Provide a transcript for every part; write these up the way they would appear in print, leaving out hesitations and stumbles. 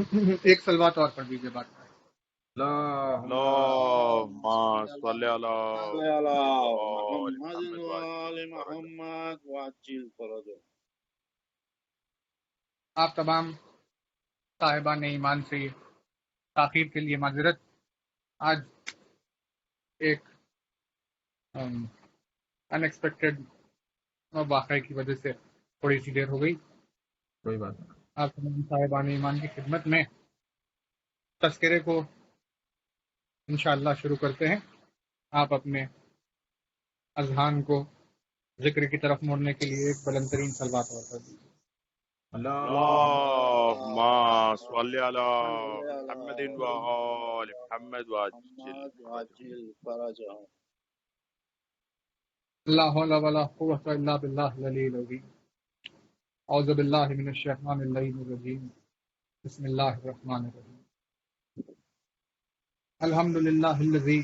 ایک سلوات اور پڑھ دیجیے بات کریں۔ اللهم صل على على وآل محمد محمد وآل وعجل فرجه. محمد وعجل فرجه۔ آپ تمام صاحبان ایمان سے تاخیر کے لیے معذرت۔ آج ایک ان ایکسپیکٹڈ واقعے کی وجہ سے تھوڑی سی دیر ہو گئی۔ کوئی بات نہیں۔ آپ تمام صاحبان ایمان کی خدمت میں تذکرے کو انشاءاللہ شروع کرتے ہیں۔ آپ اپنے اذہان کو ذکر کی طرف موڑنے کے لیے ایک بلند ترین صلوات اور کر دیجیے۔ اللهم صل على محمد وآل محمد وعجل فرجه. وعجل فرجه۔ لا حول ولا قوة الا بالله العلی العظیم۔ اعوذ باللہ من الشیطان اللعین الرجیم۔ بسم اللہ الرحمن الرحیم۔ الحمد للہ الذی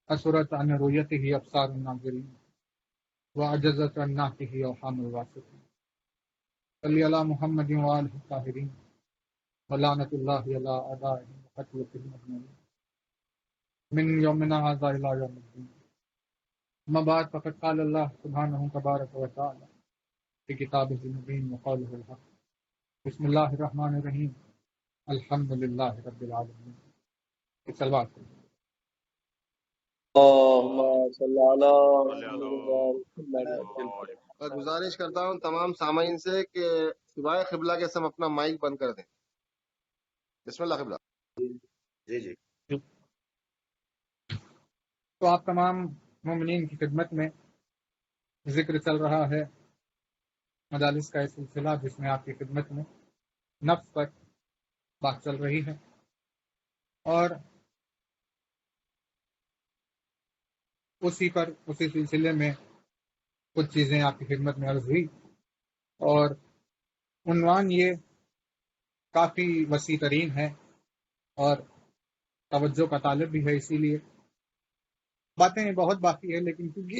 اسرت عن رؤیتہ ابصار الناظرین وعجزت عن نعتہ اوہام الواثقین۔ صلی علی محمد وآلہ الطاہرین ولعنۃ اللہ علی اعدائہم وقتلۃہم اجمعین من یومنا ھذا الی یوم الدین۔ اما بعد فقد قال اللہ سبحانہ تبارک و تعالی فی کتابہ المبین وقولہ الحق۔ بسم اللہ الرحمن الرحیم۔ الحمد للہ رب العالمین۔ ایک صلوات کریں۔ اللهم صل على صل على محمد وآل اور گزارش کرتا ہوں تمام سامعین سے کہ سوائے قبلہ کے سب اپنا مائک بند کر دیں۔ بسم اللہ قبلہ۔ جی جی۔ تو آپ تمام مومنین کی خدمت میں ذکر چل رہا ہے مجالس کا یہ سلسلہ جس میں آپ کی خدمت میں نفس پر بات چل رہی ہے، اور اسی سلسلے میں کچھ چیزیں آپ کی خدمت میں عرض ہوئی، اور عنوان یہ کافی وسیع ترین ہے اور توجہ کا طالب بھی ہے، اسی لیے باتیں بہت باقی ہے، لیکن کیونکہ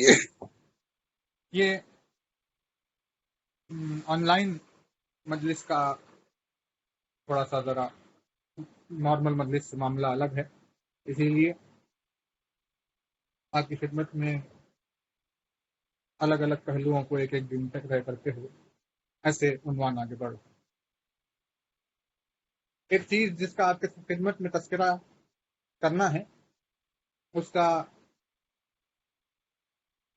یہ آن لائن مجلس کا تھوڑا سا ذرا نارمل مجلس سے معاملہ الگ ہے، اسی لیے آپ کی خدمت میں الگ الگ پہلوؤں کو ایک ایک دن تک رہ کرتے ہوئے ایسے عنوان آگے بڑھو۔ ایک چیز جس کا آپ کی خدمت میں تذکرہ کرنا ہے،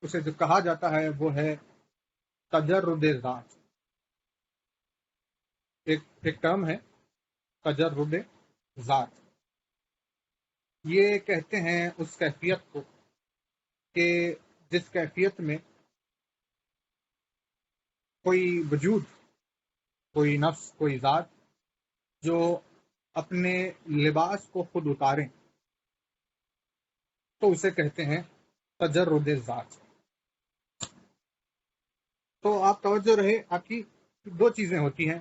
اسے جو کہا جاتا ہے وہ ہے تجرد ذات۔ ایک ٹرم ہے تجرد ذات۔ یہ کہتے ہیں اس کیفیت کو کہ جس کیفیت میں کوئی وجود، کوئی نفس، کوئی ذات جو اپنے لباس کو خود اتاریں، تو اسے کہتے ہیں تجرد ذات۔ تو آپ توجہ رہے، آپ کی دو چیزیں ہوتی ہیں،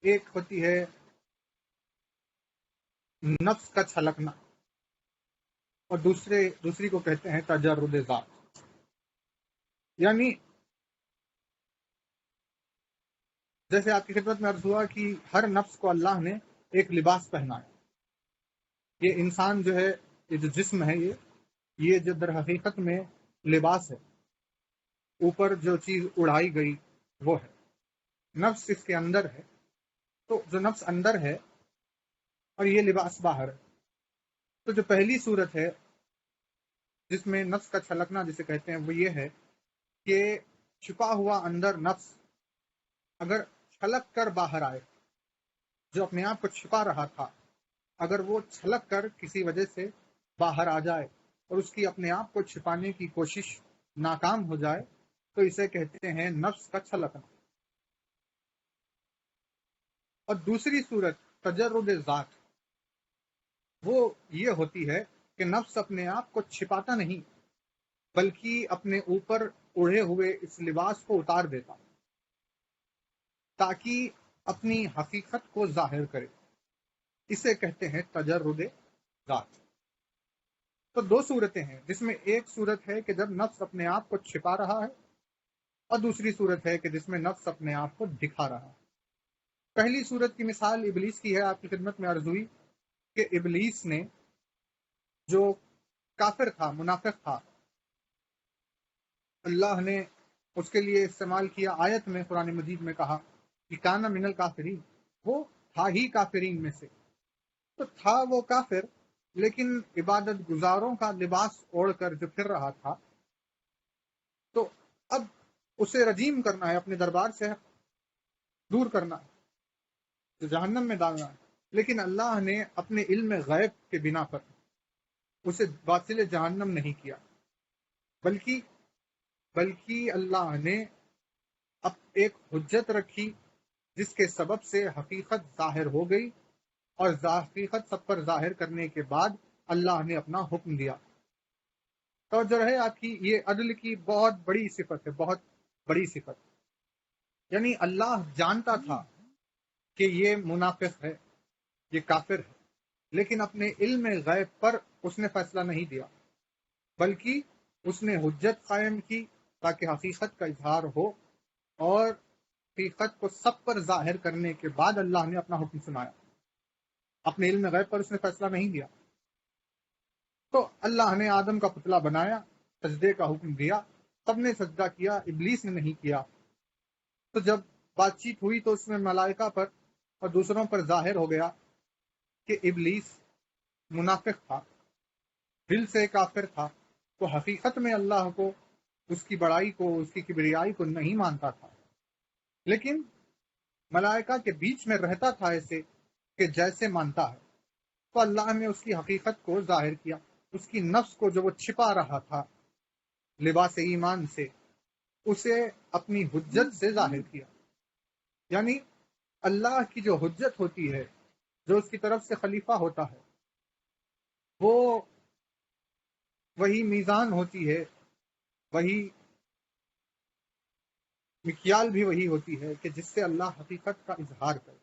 ایک ہوتی ہے نفس کا چھلکنا، اور دوسری کو کہتے ہیں تجرد ذات۔ یعنی جیسے آپ کی خدمت میں عرض ہوا کہ ہر نفس کو اللہ نے ایک لباس پہنایا۔ یہ انسان جو ہے، یہ جو جسم ہے، یہ جو در حقیقت میں لباس ہے، اوپر جو چیز اڑائی گئی وہ ہے، نفس اس کے اندر ہے۔ تو جو نفس اندر ہے اور یہ لباس باہر ہے، تو جو پہلی صورت ہے جس میں نفس کا چھلکنا جسے کہتے ہیں وہ یہ ہے کہ چھپا ہوا اندر نفس اگر چھلک کر باہر آئے، جو اپنے آپ کو چھپا رہا تھا اگر وہ چھلک کر کسی وجہ سے باہر آ جائے اور اس کی اپنے آپ کو چھپانے کی کوشش ناکام ہو جائے، تو اسے کہتے ہیں نفس کا چھلکنا۔ اور دوسری صورت تجرد ذات، وہ یہ ہوتی ہے کہ نفس اپنے آپ کو چھپاتا نہیں بلکہ اپنے اوپر اڑے ہوئے اس لباس کو اتار دیتا تاکہ اپنی حقیقت کو ظاہر کرے، اسے کہتے ہیں تجرد ذات۔ تو دو صورتیں ہیں، جس میں ایک صورت ہے کہ جب نفس اپنے آپ کو چھپا رہا ہے، اور دوسری صورت ہے کہ جس میں نفس اپنے آپ کو دکھا رہا ہے۔ پہلی صورت کی مثال ابلیس کی ہے، آپ کی خدمت میں عرض ہوئی کہ ابلیس نے جو کافر تھا، منافق تھا، اللہ نے اس کے لیے استعمال کیا آیت میں قرآن مجید میں کہا کہ کانا من الکافرین، وہ تھا ہی کافرین میں سے. تو تھا وہ کافر، لیکن عبادت گزاروں کا لباس اوڑھ کر جو پھر رہا تھا، تو اب اسے رجیم کرنا ہے، اپنے دربار سے دور کرنا ہے، جو جہنم میں ڈالنا ہے. لیکن اللہ نے اپنے علم غیب کے بنا پر اسے باطل جہنم نہیں کیا، بلکہ اللہ نے اب ایک حجت رکھی جس کے سبب سے حقیقت ظاہر ہو گئی، اور حقیقت سب پر ظاہر کرنے کے بعد اللہ نے اپنا حکم دیا. توجہ رہے آپ کی، یہ عدل کی بہت بڑی صفت ہے، بہت بڑی صفت. یعنی اللہ جانتا تھا کہ یہ منافق ہے، یہ کافر ہے، لیکن اپنے علم غیب پر اس نے فیصلہ نہیں دیا، بلکہ اس نے حجت قائم کی تاکہ حقیقت کا اظہار ہو، اور حقیقت کو سب پر ظاہر کرنے کے بعد اللہ نے اپنا حکم سنایا. اپنے علم غیب پر اس نے فیصلہ نہیں دیا. تو اللہ نے آدم کا پتلا بنایا، سجدے کا حکم دیا، سب نے سجدہ کیا، ابلیس نے نہیں کیا. تو جب بات چیت ہوئی تو اس میں ملائکہ پر اور دوسروں پر ظاہر ہو گیا کہ ابلیس منافق تھا، دل سے کافر تھا، تو حقیقت میں اللہ کو، اس کی بڑائی کو، اس کی کبریائی کو نہیں مانتا تھا، لیکن ملائکہ کے بیچ میں رہتا تھا ایسے کہ جیسے مانتا ہے. تو اللہ نے اس کی حقیقت کو ظاہر کیا، اس کی نفس کو جو وہ چھپا رہا تھا لباس ایمان سے، اسے اپنی حجت سے ظاہر کیا. یعنی اللہ کی جو حجت ہوتی ہے، جو اس کی طرف سے خلیفہ ہوتا ہے، وہ وہی میزان ہوتی ہے، وہی مکیال بھی وہی ہوتی ہے کہ جس سے اللہ حقیقت کا اظہار کرے.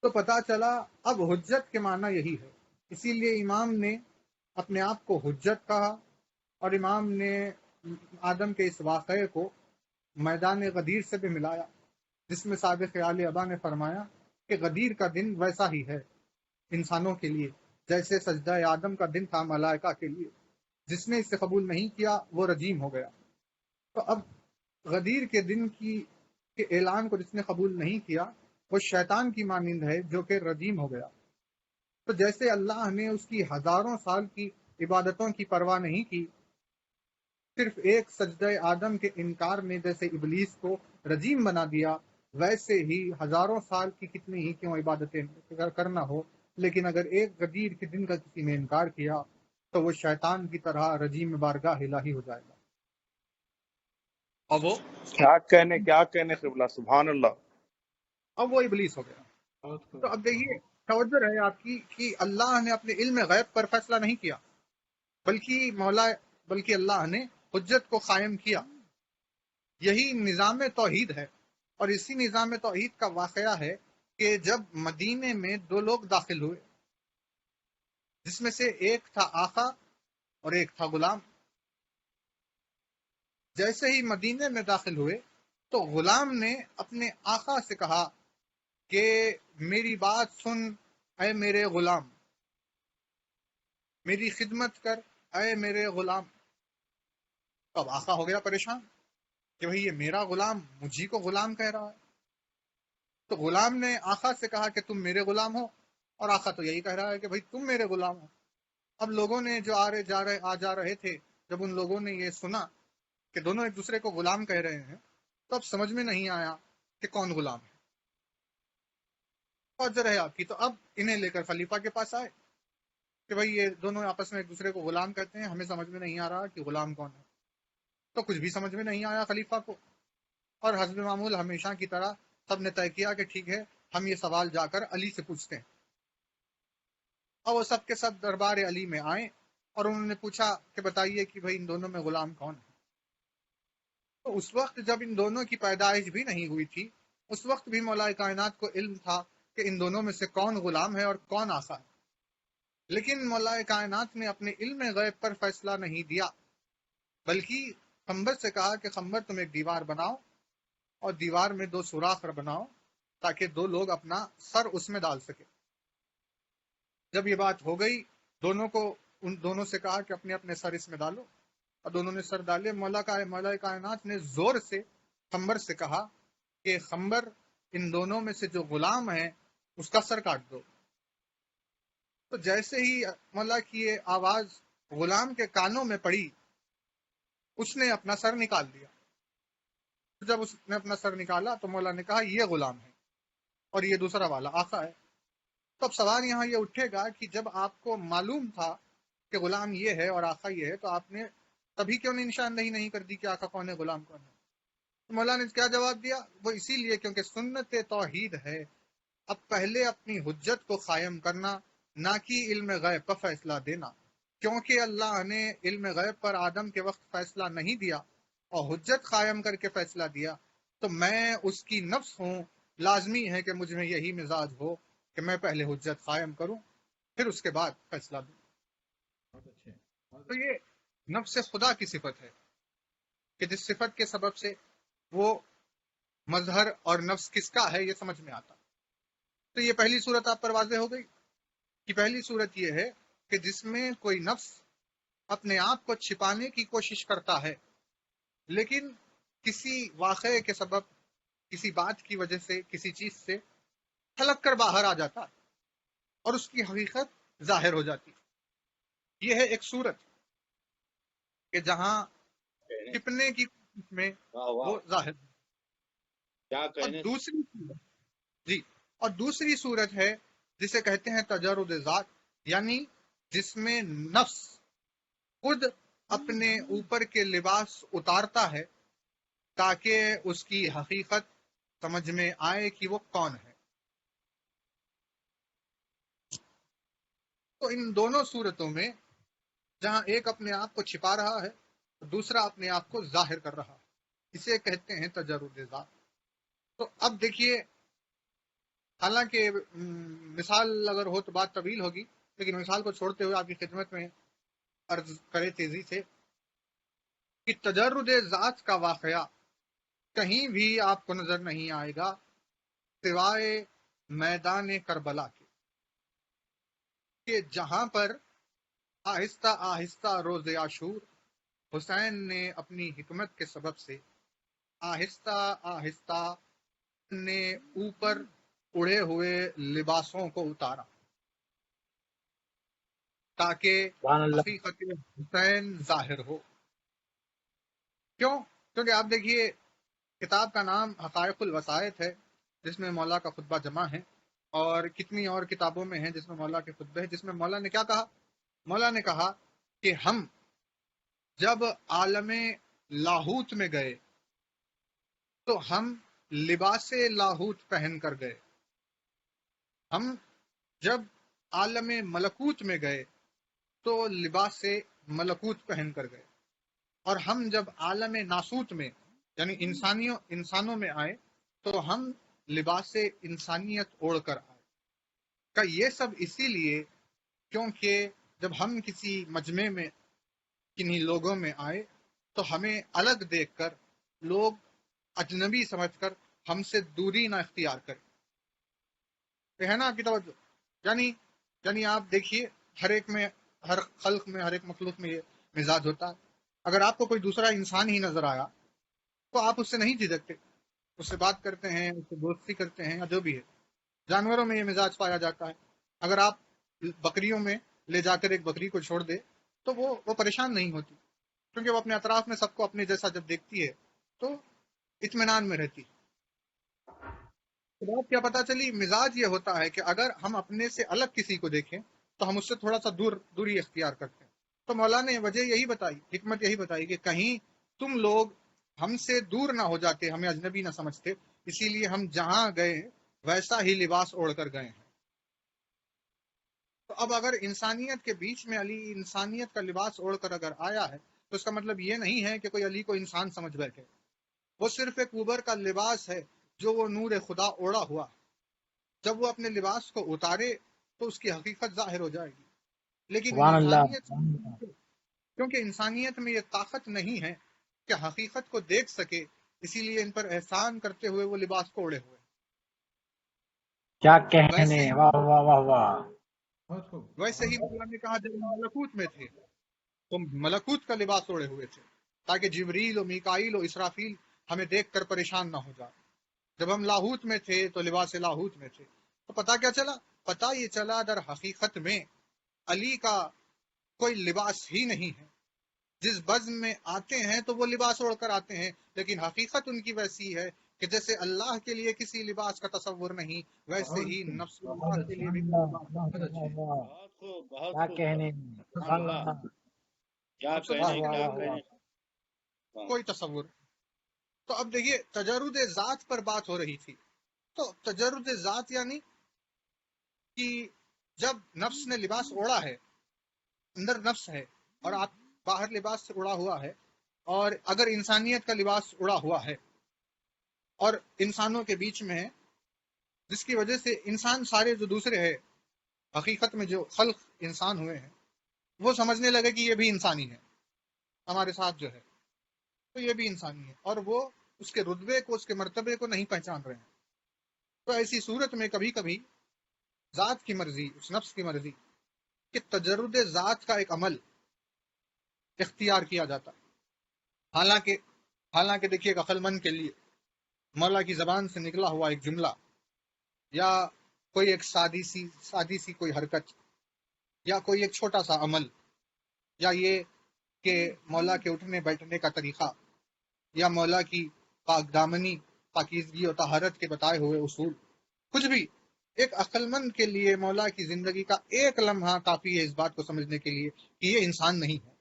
تو پتا چلا اب حجت کے معنی یہی ہے. اسی لیے امام نے اپنے آپ کو حجت کہا، اور امام نے آدم کے اس واقعے کو میدان غدیر سے بھی ملایا، جس میں صادق عالیہ ابا نے فرمایا کہ غدیر کا دن ویسا ہی ہے انسانوں کے لیے جیسے سجدہ آدم کا دن تھا ملائکہ کے لیے. جس نے اسے قبول نہیں کیا وہ رجیم ہو گیا. تو اب غدیر کے دن کے اعلان کو جس نے قبول نہیں کیا وہ شیطان کی مانند ہے جو کہ رجیم ہو گیا. تو جیسے اللہ نے اس کی ہزاروں سال کی عبادتوں کی پرواہ نہیں کی، صرف ایک سجدہ آدم کے انکار میں جیسے ابلیس کو رجیم بنا دیا، ویسے ہی ہزاروں سال کی کتنی ہی کیوں عبادتیں کرنا ہو، لیکن اگر ایک غدیر کے دن کا کسی نے انکار کیا تو وہ شیطان کی طرح رجیم بارگاہ الہی ہو جائے گا. اور وہ کیا کہنے قبلہ، سبحان اللہ. اب وہ ابلیس ہو گیا. تو اب دیکھیے، توجہ رہے آپ کی کہ اللہ نے اپنے علم غیب پر فیصلہ نہیں کیا، بلکہ اللہ نے حجت کو قائم کیا. یہی نظام توحید ہے، اور اسی نظام توحید کا واقعہ ہے کہ جب مدینے میں دو لوگ داخل ہوئے، جس میں سے ایک تھا آقا اور ایک تھا غلام. جیسے ہی مدینے میں داخل ہوئے تو غلام نے اپنے آقا سے کہا کہ میری بات سن اے میرے غلام، میری خدمت کر اے میرے غلام. تو اب آقا ہو گیا پریشان کہ بھئی یہ میرا غلام مجھے کو غلام کہہ رہا ہے. تو غلام نے آقا سے کہا کہ تم میرے غلام ہو، اور آقا تو یہی کہہ رہا ہے کہ بھئی تم میرے غلام ہو. اب لوگوں نے جو آ جا رہے تھے، جب ان لوگوں نے یہ سنا کہ دونوں ایک دوسرے کو غلام کہہ رہے ہیں، تو اب سمجھ میں نہیں آیا کہ کون غلام ہے. اور جو رہے آپ کی، تو اب انہیں لے کر خلیفہ کے پاس آئے کہ بھئی یہ دونوں آپس میں ایک دوسرے کو غلام کہتے ہیں، ہمیں سمجھ میں نہیں آ رہا کہ غلام کون ہے. تو کچھ بھی سمجھ میں نہیں آیا خلیفہ کو، اور حسب معمول ہمیشہ کی طرح سب نے طے کیا کہ ٹھیک ہے ہم یہ سوال جا کر علی سے پوچھتے ہیں. اور وہ سب کے سب دربار علی میں آئے اور انہوں نے پوچھا کہ بتائیے کہ بھئی ان دونوں میں غلام کون ہے. تو اس وقت جب ان دونوں کی پیدائش بھی نہیں ہوئی تھی، اس وقت بھی مولا کائنات کو علم تھا کہ ان دونوں میں سے کون غلام ہے اور کون آقا ہے. لیکن مولا کائنات نے اپنے علم غیب پر فیصلہ نہیں دیا، بلکہ خنبر سے کہا کہ خنبر تم ایک دیوار بناؤ اور دیوار میں 2 سوراخ بناؤ تاکہ دو لوگ اپنا سر اس میں ڈال سکے۔ جب یہ بات ہو گئی ان دونوں سے کہا کہ اپنے اپنے سر اس میں ڈالو، اور دونوں نے سر ڈالے۔ مولا کائنات نے زور سے خنبر سے کہا کہ خنبر، ان دونوں میں سے جو غلام ہے اس کا سر کاٹ دو۔ تو جیسے ہی مولا کی یہ آواز غلام کے کانوں میں پڑی، اس نے اپنا سر نکال دیا۔ جب اس نے اپنا سر نکالا تو مولا نے کہا یہ غلام ہے اور یہ دوسرا والا آقا ہے۔ تو اب سوال یہاں یہ اٹھے گا کہ جب آپ کو معلوم تھا کہ غلام یہ ہے اور آقا یہ ہے، تو آپ نے تبھی کیوں نہیں نشاندہی نہیں کر دی کہ آقا کون ہے، غلام کون ہے؟ تو مولا نے کیا جواب دیا؟ وہ اسی لیے کیونکہ سنت توحید ہے، اب پہلے اپنی حجت کو قائم کرنا، نہ کہ علم غیب کا فیصلہ دینا۔ کیونکہ اللہ نے علم غیب پر آدم کے وقت فیصلہ نہیں دیا اور حجت قائم کر کے فیصلہ دیا، تو میں اس کی نفس ہوں، لازمی ہے کہ مجھ میں یہی مزاج ہو کہ میں پہلے حجت قائم کروں پھر اس کے بعد فیصلہ دوں۔ تو یہ نفس خدا کی صفت ہے کہ جس صفت کے سبب سے وہ مظہر اور نفس کس کا ہے یہ سمجھ میں آتا۔ تو یہ پہلی صورت آپ پر واضح ہو گئی کہ پہلی صورت یہ ہے کہ جس میں کوئی نفس اپنے آپ کو چھپانے کی کوشش کرتا ہے، لیکن کسی واقعے کے سبب، کسی بات کی وجہ سے، کسی چیز سے چھلک کر باہر آ جاتا ہے اور اس کی حقیقت ظاہر ہو جاتی۔ یہ ہے ایک صورت کہ جہاں چھپنے کی کوشش میں وہ ظاہر۔ اور دوسری صورت ہے جسے کہتے ہیں تجرد ذات، یعنی جس میں نفس خود اپنے اوپر کے لباس اتارتا ہے تاکہ اس کی حقیقت سمجھ میں آئے کہ وہ کون ہے۔ تو ان دونوں صورتوں میں جہاں ایک اپنے آپ کو چھپا رہا ہے، دوسرا اپنے آپ کو ظاہر کر رہا ہے، اسے کہتے ہیں تجرد ذات۔ تو اب دیکھیے، حالانکہ مثال اگر ہو تو بات طویل ہوگی، لیکن مثال کو چھوڑتے ہوئے آپ کی خدمت میں عرض کرے تیزی سے کہ تجرد ذات کا واقعہ کہیں بھی آپ کو نظر نہیں آئے گا سوائے میدان کربلا کے، کہ جہاں پر آہستہ آہستہ روز عاشور حسین نے اپنی حکمت کے سبب سے آہستہ آہستہ نے اوپر اڑے ہوئے لباسوں کو اتارا تاکہ حقیقت حسین ظاہر ہو۔ کیونکہ آپ دیکھیے، کتاب کا نام حقائق الوسائط ہے، جس میں مولا کا خطبہ جمع ہے، اور کتنی اور کتابوں میں ہیں جس میں مولا کے خطبے ہیں، جس میں مولا نے کیا کہا؟ مولا نے کہا کہ ہم جب عالم لاہوت میں گئے تو ہم لباس لاہوت پہن کر گئے، ہم جب عالم ملکوت میں گئے تو لباس ملکوت پہن کر گئے، اور ہم جب عالم ناسوت میں یعنی انسانوں میں آئے تو ہم لباس انسانیت اوڑھ کر آئے۔ کہ یہ سب اسی لیے کیونکہ جب ہم کسی مجمع میں کنہیں لوگوں میں آئے تو ہمیں الگ دیکھ کر لوگ اجنبی سمجھ کر ہم سے دوری نہ اختیار کریں۔ یہ ہے نا آپ کی توجہ؟ یعنی آپ دیکھیے، ہر ایک میں، ہر خلق میں، ہر ایک مخلوق میں یہ مزاج ہوتا ہے۔ اگر آپ کو کوئی دوسرا انسان ہی نظر آیا تو آپ اس سے نہیں جھجکتے، اس سے بات کرتے ہیں، اس سے دوستی کرتے ہیں، یا جو بھی ہے۔ جانوروں میں یہ مزاج پایا جاتا ہے۔ اگر آپ بکریوں میں لے جا کر ایک بکری کو چھوڑ دے تو وہ پریشان نہیں ہوتی، کیونکہ وہ اپنے اطراف میں سب کو اپنے جیسا جب دیکھتی ہے تو اطمینان میں رہتی۔ بات کیا پتہ چلی؟ مزاج یہ ہوتا ہے کہ اگر ہم اپنے سے الگ کسی کو دیکھیں تو ہم اس سے تھوڑا سا دوری اختیار کرتے ہیں۔ تو مولانا نے وجہ یہی بتائی، حکمت یہی بتائی کہ کہیں تم لوگ ہم سے دور نہ ہو جاتے، ہمیں اجنبی نہ سمجھتے، اسی لیے ہم جہاں گئے ویسا ہی لباس اوڑھ کر گئے ہیں۔ تو اب اگر انسانیت کے بیچ میں علی انسانیت کا لباس اوڑھ کر اگر آیا ہے تو اس کا مطلب یہ نہیں ہے کہ کوئی علی کو انسان سمجھ بیٹھے، وہ صرف ایک اوبر کا لباس ہے جو وہ نور خدا اوڑھا ہوا۔ جب وہ اپنے لباس کو اتارے تو اس کی حقیقت ظاہر ہو جائے گی، لیکن کیونکہ انسانیت میں یہ طاقت نہیں ہے کہ حقیقت کو دیکھ سکے، اسی لیے ان پر احسان کرتے ہوئے وہ لباس کو اوڑھے ہوئے۔ کیا کہنے، ویسے ہی واہ واہ واہ واہ. بہت خوب، ویسے ہی مولا نے کہا جب ہم ملکوت میں تھے تو ملکوت کا لباس اوڑے ہوئے تھے تاکہ جبریل و میکائیل و اسرافیل ہمیں دیکھ کر پریشان نہ ہو جائے. جب ہم لاہوت میں تھے تو لباس لاہوت میں تھے. تو پتہ کیا چلا؟ پتہ یہ چلا در حقیقت میں علی کا کوئی لباس ہی نہیں ہے. جس بزم میں آتے ہیں تو وہ لباس اوڑھ کر آتے ہیں، لیکن حقیقت ان کی ویسی ہے کہ جیسے اللہ کے لیے کسی لباس کا تصور نہیں، ویسے ہی نفس اللہ کے لیے بھی کوئی لباس کا بہت خوب بہت کیا خوب کہنے، سبحان اللہ. کیا اب کہنے سمجھ واہ کیا واہ واہ. کہنے. کوئی تصور. تو اب دیکھیے تجرد ذات پر بات ہو رہی تھی. تو تجرد ذات یعنی کہ جب نفس نے لباس اوڑھا ہے، اندر نفس ہے اور آپ باہر لباس سے اڑا ہوا ہے، اور اگر انسانیت کا لباس اڑا ہوا ہے اور انسانوں کے بیچ میں ہے، جس کی وجہ سے انسان سارے جو دوسرے ہیں حقیقت میں جو خلق انسان ہوئے ہیں وہ سمجھنے لگے کہ یہ بھی انسانی ہے، ہمارے ساتھ جو ہے تو یہ بھی انسانی ہے، اور وہ اس کے رتبے کو، اس کے مرتبے کو نہیں پہچان رہے ہیں. تو ایسی صورت میں کبھی کبھی ذات کی مرضی، اس نفس کی مرضی کہ تجرد ذات کا ایک عمل اختیار کیا جاتا. حالانکہ دیکھیے عقل مند کے لیے مولا کی زبان سے نکلا ہوا ایک جملہ یا کوئی ایک سادی سی کوئی حرکت یا کوئی ایک چھوٹا سا عمل یا یہ کہ مولا کے اٹھنے بیٹھنے کا طریقہ یا مولا کی پاک دامنی، پاکیزگی اور طہارت کے بتائے ہوئے اصول، کچھ بھی ایک عقل مند کے لیے مولا کی زندگی کا ایک لمحہ کافی ہے اس بات کو سمجھنے کے لیے کہ یہ انسان نہیں ہے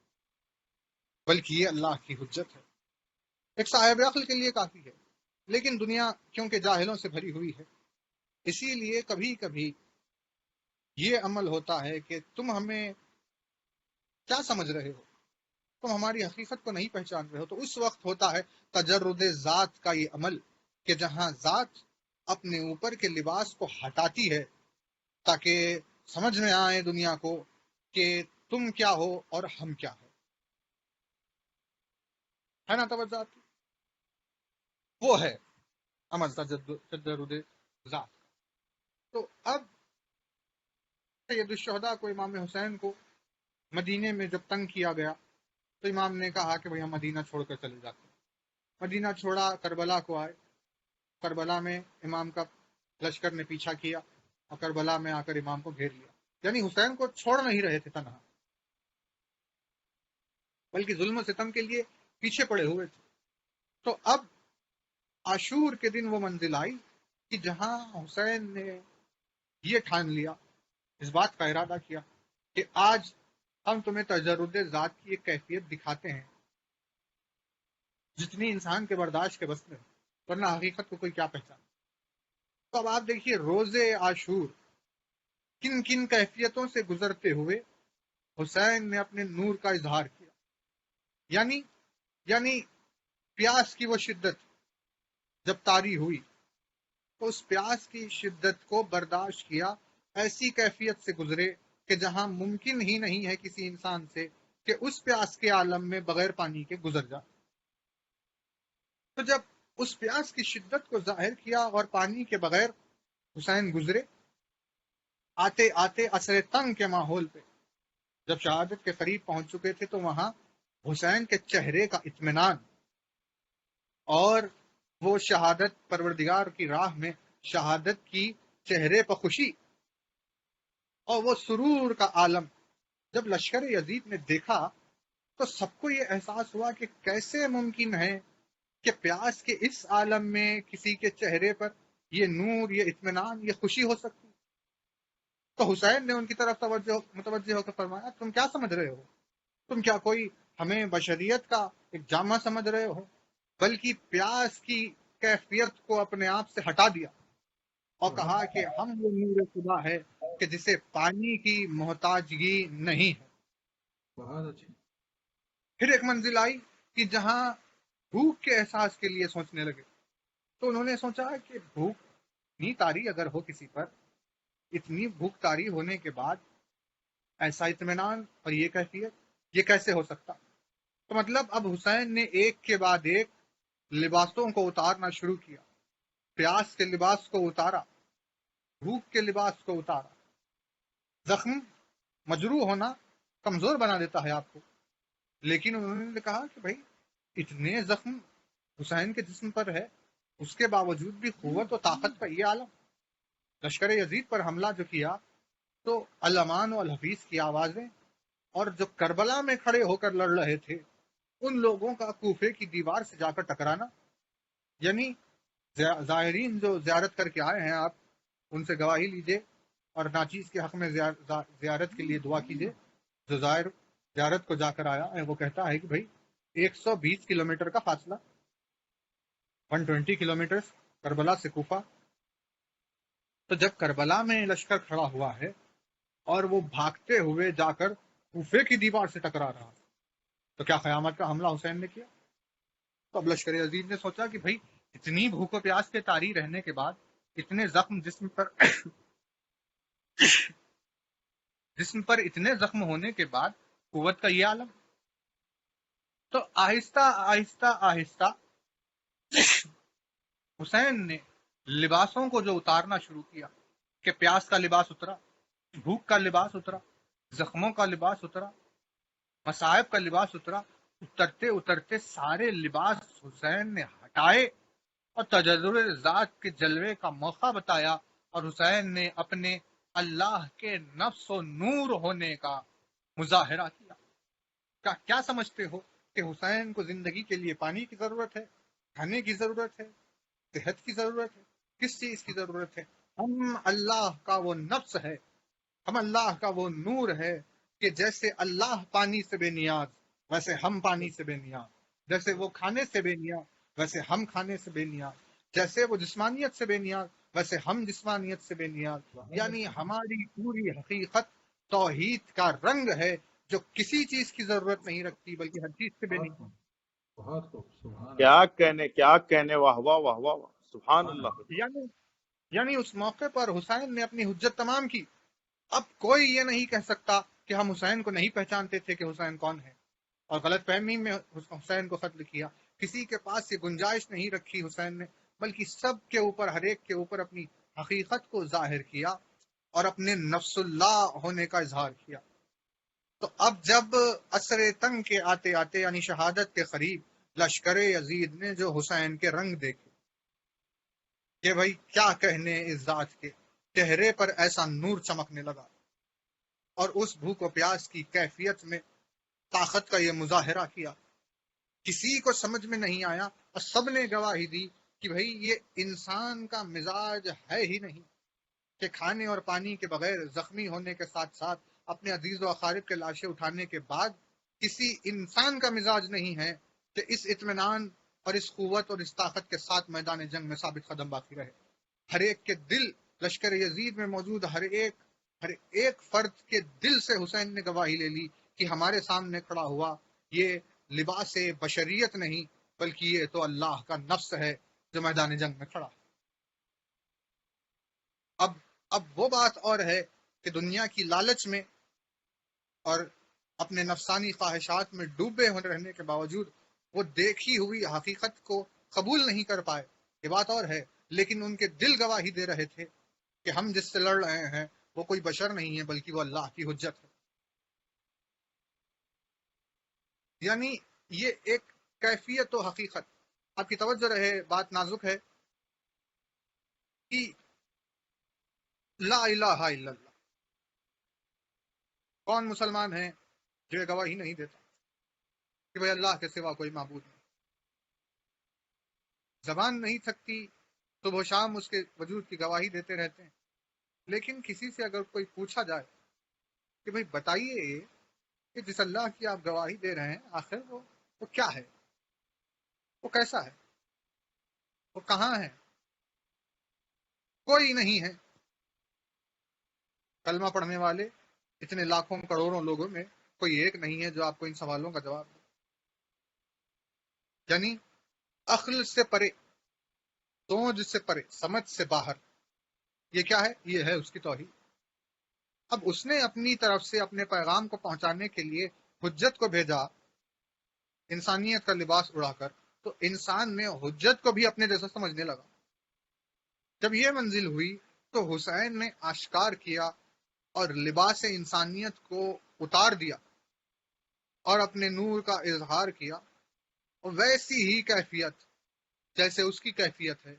بلکہ یہ اللہ کی حجت ہے. ایک صاحب عقل کے لیے کافی ہے. لیکن دنیا کیونکہ جاہلوں سے بھری ہوئی ہے، اسی لیے کبھی کبھی یہ عمل ہوتا ہے کہ تم ہمیں کیا سمجھ رہے ہو، تم ہماری حقیقت کو نہیں پہچان رہے ہو. تو اس وقت ہوتا ہے تجرد ذات کا یہ عمل کہ جہاں ذات اپنے اوپر کے لباس کو ہٹاتی ہے تاکہ سمجھ میں آئے دنیا کو کہ تم کیا ہو اور ہم کیا ہے نا توجہ آپ کی؟ وہ ہے عمل تجرد ذات. تو اب سید الشہداء کو، امام حسین کو مدینے میں جب تنگ کیا گیا تو امام نے کہا کہ بھئی ہم مدینہ چھوڑ کر چلے جاتے ہیں. مدینہ چھوڑا، کربلا کو آئے. کربلا میں امام کا لشکر نے پیچھا کیا اور کربلا میں آ کر امام کو گھیر لیا. یعنی حسین کو چھوڑ نہیں رہے تھے تنہا، بلکہ ظلم و ستم کے لیے پیچھے پڑے ہوئے تھے. تو اب عاشور کے دن وہ منزل آئی کہ جہاں حسین نے یہ ٹھان لیا، اس بات کا ارادہ کیا کہ آج ہم تمہیں تجرد ذات کی ایک کیفیت دکھاتے ہیں جتنی انسان کے برداشت کے بس میں، ورنہ حقیقت کو کوئی کیا پہچان. تو اب آپ دیکھیے روز عاشور کن کن کیفیتوں سے گزرتے ہوئے حسین نے اپنے نور کا اظہار کیا. یعنی پیاس کی وہ شدت جب طاری ہوئی تو اس پیاس کی شدت کو برداشت کیا، ایسی کیفیت سے گزرے کہ جہاں ممکن ہی نہیں ہے کسی انسان سے کہ اس پیاس کے عالم میں بغیر پانی کے گزر جائے. تو جب اس پیاس کی شدت کو ظاہر کیا اور پانی کے بغیر حسین گزرے، آتے آتے عصر تنگ کے ماحول پہ جب شہادت کے قریب پہنچ چکے تھے تو وہاں حسین کے چہرے کا اطمینان اور وہ شہادت، پروردگار کی راہ میں شہادت کی چہرے پر خوشی اور وہ سرور کا عالم جب لشکر یزید نے دیکھا تو سب کو یہ احساس ہوا کہ کیسے ممکن ہے کہ پیاس کے اس عالم میں کسی کے چہرے پر یہ نور، یہ اطمینان، یہ خوشی ہو سکتی. تو حسین نے ان کی طرف متوجہ ہو کر فرمایا تم کیا سمجھ رہے ہو؟ تم کیا کوئی ہمیں بشریت کا ایک جامع سمجھ رہے ہو؟ بلکہ پیاس کی کیفیت کو اپنے آپ سے ہٹا دیا اور کہا کہ ہم وہ نور خدا ہے کہ جسے پانی کی محتاجگی نہیں ہے. بہت اچھی. پھر ایک منزل آئی کہ جہاں بھوک کے احساس کے لیے سوچنے لگے. تو انہوں نے سوچا کہ بھوک اتنی طاری اگر ہو کسی پر، اتنی بھوک طاری ہونے کے بعد ایسا اطمینان اور یہ کیفیت، یہ کیسے ہو سکتا؟ تو مطلب اب حسین نے ایک کے بعد ایک لباسوں کو اتارنا شروع کیا، پیاس کے لباس کو اتارا، بھوک کے لباس کو اتارا. زخم مجروح ہونا کمزور بنا دیتا ہے آپ کو، لیکن انہوں نے کہا کہ بھائی اتنے زخم حسین کے جسم پر ہے، اس کے باوجود بھی قوت و طاقت کا یہ عالم. لشکر یزید پر حملہ جو کیا تو الامان و الحفیظ کی آوازیں اور جو کربلا میں کھڑے ہو کر لڑ رہے تھے ان لوگوں کا کوفے کی دیوار سے جا کر ٹکرانا. یعنی زائرین جو زیارت کر کے آئے ہیں آپ ان سے گواہی لیجئے اور ناچیز کے حق میں زیارت کے لیے دعا کیجئے. جو زائر زیارت کو جا کر آیا ہے وہ کہتا ہے کہ بھائی 120 کلومیٹر کا فاصلہ، 120 کلومیٹر کربلا سے کوفہ. تو جب کربلا میں لشکر کھڑا ہوا ہے اور وہ بھاگتے ہوئے جا کر کوفے کی دیوار سے ٹکرا رہا تو کیا قیامت کا حملہ حسین نے کیا؟ تو اب لشکر عزیز نے سوچا کہ بھائی اتنی بھوک و پیاس کے طاری رہنے کے بعد، اتنے زخم جسم پر اتنے زخم ہونے کے بعد قوت کا یہ عالم. تو آہستہ آہستہ آہستہ حسین نے لباسوں کو جو اتارنا شروع کیا کہ پیاس کا لباس اترا، بھوک کا لباس اترا، زخموں کا لباس اترا، مصائب کا لباس اترا. اترتے اترتے سارے لباس حسین نے ہٹائے اور تجرد ذات کے جلوے کا موقع بتایا اور حسین نے اپنے اللہ کے نفس و نور ہونے کا مظاہرہ کیا. کیا سمجھتے ہو کہ حسین کو زندگی کے لیے پانی کی ضرورت ہے، کھانے کی ضرورت ہے، صحت کی ضرورت ہے؟ کس چیز کی ضرورت ہے؟ ہم اللہ کا وہ نفس ہے، ہم اللہ کا وہ نور ہے کہ جیسے اللہ پانی سے بے نیاز ویسے ہم پانی سے بے نیاز، جیسے وہ کھانے سے بے نیاز ویسے ہم کھانے سے بے نیاز، جیسے وہ جسمانیت سے بے نیاز ویسے ہم جسمانیت سے بے نیاز. یعنی ہماری پوری حقیقت توحید کا رنگ ہے جو کسی چیز کی ضرورت نہیں رکھتی بلکہ ہر چیز سے بے نیاز. بہت خوب، سبحان کیا کہنے واہ واہ واہ واہ واہ، سبحان اللہ. یعنی اس موقع پر حسین نے اپنی حجت تمام کی. اب کوئی یہ نہیں کہہ سکتا کہ ہم حسین کو نہیں پہچانتے تھے کہ حسین کون ہے اور غلط فہمی میں حسین کو قتل کیا. کسی کے پاس یہ گنجائش نہیں رکھی حسین نے، بلکہ سب کے اوپر، ہر ایک کے اوپر اپنی حقیقت کو ظاہر کیا اور اپنے نفس اللہ ہونے کا اظہار کیا. تو اب جب عصر تنگ کے آتے آتے یعنی شہادت کے قریب لشکر یزید نے جو حسین کے رنگ دیکھے کہ بھائی کیا کہنے اس ذات کے، چہرے پر ایسا نور چمکنے لگا اور اس بھوک و پیاس کی کیفیت میں طاقت کا یہ مظاہرہ کیا. کسی کو سمجھ میں نہیں آیا اور سب نے گواہی دی کہ بھائی یہ انسان کا مزاج ہے ہی نہیں کہ کھانے اور پانی کے بغیر زخمی ہونے کے ساتھ ساتھ اپنے عزیز و اقارب کے لاشیں اٹھانے کے بعد کسی انسان کا مزاج نہیں ہے کہ اس اطمینان اور اس قوت اور اس طاقت کے ساتھ میدان جنگ میں ثابت قدم باقی رہے. ہر ایک کے دل، لشکر یزید میں موجود ہر ایک فرد کے دل سے حسین نے گواہی لے لی کہ ہمارے سامنے کھڑا ہوا یہ لباس بشریت نہیں بلکہ یہ تو اللہ کا نفس ہے جو میدان جنگ میں کھڑا. اب وہ بات اور ہے کہ دنیا کی لالچ میں اور اپنے نفسانی خواہشات میں ڈوبے ہونے رہنے کے باوجود وہ دیکھی ہوئی حقیقت کو قبول نہیں کر پائے، یہ بات اور ہے. لیکن ان کے دل گواہی دے رہے تھے کہ ہم جس سے لڑ رہے ہیں وہ کوئی بشر نہیں ہے بلکہ وہ اللہ کی حجت ہے. یعنی یہ ایک کیفیت و حقیقت. آپ کی توجہ رہے، بات نازک ہے کہ لا الہ الا اللہ. کون مسلمان ہے جو یہ گواہی نہیں دیتا کہ بھئی اللہ کے سوا کوئی معبود نہیں؟ زبان نہیں تھکتی، صبح و شام اس کے وجود کی گواہی دیتے رہتے ہیں. لیکن کسی سے اگر کوئی پوچھا جائے کہ بھئی بتائیے کہ جس اللہ کی آپ گواہی دے رہے ہیں آخر وہ کیا ہے، وہ کیسا ہے، وہ کہاں ہے؟ کوئی نہیں ہے. کلمہ پڑھنے والے اتنے لاکھوں کروڑوں لوگوں میں کوئی ایک نہیں ہے جو آپ کو ان سوالوں کا جواب دے. یعنی عقل سے پرے، سوچ سے پرے، سمجھ سے باہر. یہ کیا ہے؟ یہ ہے اس کی توحید. اب اس نے اپنی طرف سے اپنے پیغام کو پہنچانے کے لیے حجت کو بھیجا انسانیت کا لباس اڑا کر، تو انسان نے حجت کو بھی اپنے جیسا سمجھنے لگا. جب یہ منزل ہوئی تو حسین نے آشکار کیا اور لباس انسانیت کو اتار دیا اور اپنے نور کا اظہار کیا، اور ویسی ہی کیفیت جیسے اس کی کیفیت ہے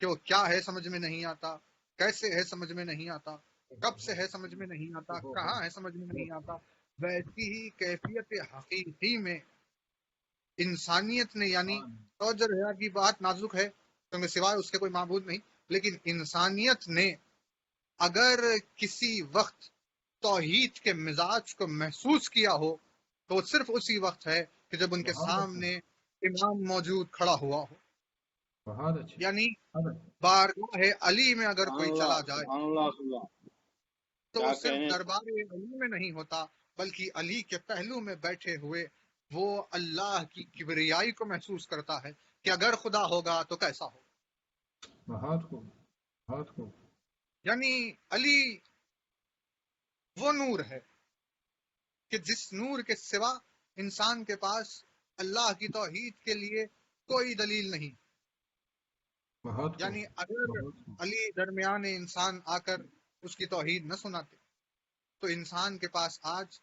کہ وہ کیا ہے سمجھ میں نہیں آتا، کیسے ہے سمجھ میں نہیں آتا، کب سے ہے سمجھ میں نہیں آتا، کہاں ہے سمجھ میں نہیں آتا، ویسی ہی کیفیت حقیقی میں انسانیت نے، یعنی توجہ رہا کی بات نازک ہے کیونکہ سوائے اس کے کوئی معبود نہیں، لیکن انسانیت نے اگر کسی وقت توحید کے مزاج کو محسوس کیا ہو تو وہ صرف اسی وقت ہے کہ جب ان کے سامنے امام موجود کھڑا ہوا ہو. بہت اچھے. یعنی بارگاہ علی میں اگر کوئی چلا جائے سبحان اللہ سبحان اللہ. تو کیا وہ صرف کہنے دربار علی میں نہیں ہوتا بلکہ علی کے پہلو میں بیٹھے ہوئے وہ اللہ کی کبریائی کو محسوس کرتا ہے کہ اگر خدا ہوگا تو کیسا ہو. بہت خوب بہت خوب. یعنی علی وہ نور ہے کہ جس نور کے سوا انسان کے پاس اللہ کی توحید کے لیے کوئی دلیل نہیں. بہت خوب. یعنی اگر علی درمیان انسان آ کر اس کی توحید نہ سناتے تو انسان کے پاس آج